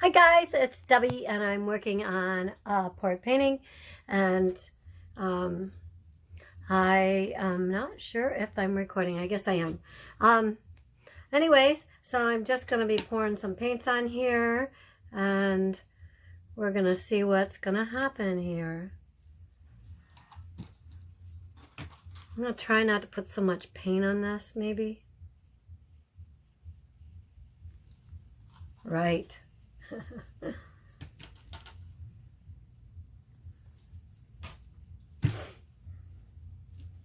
Hi guys, it's Debbie and I'm working on a portrait painting, and I am not sure if I'm recording. I guess I am. Anyways, so I'm just going to be pouring some paints on here and we're going to see what's going to happen here. I'm going to try not to put so much paint on this, maybe. Right.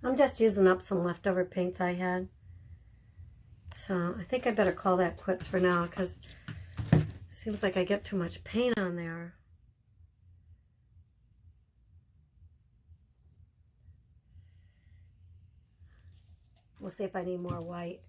I'm just using up some leftover paints I had. So I think I better call that quits for now because it seems like I get too much paint on there. We'll see if I need more white.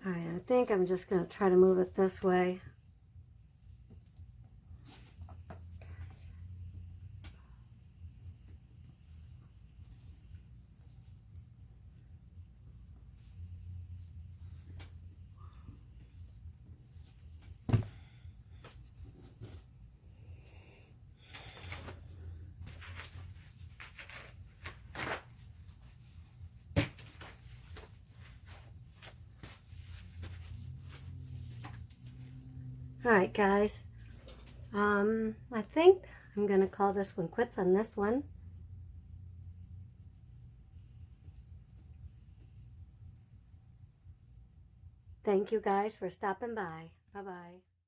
All right, I think I'm just going to try to move it this way. All right, guys. I think I'm going to call this one quits on this one. Thank you guys for stopping by. Bye-bye.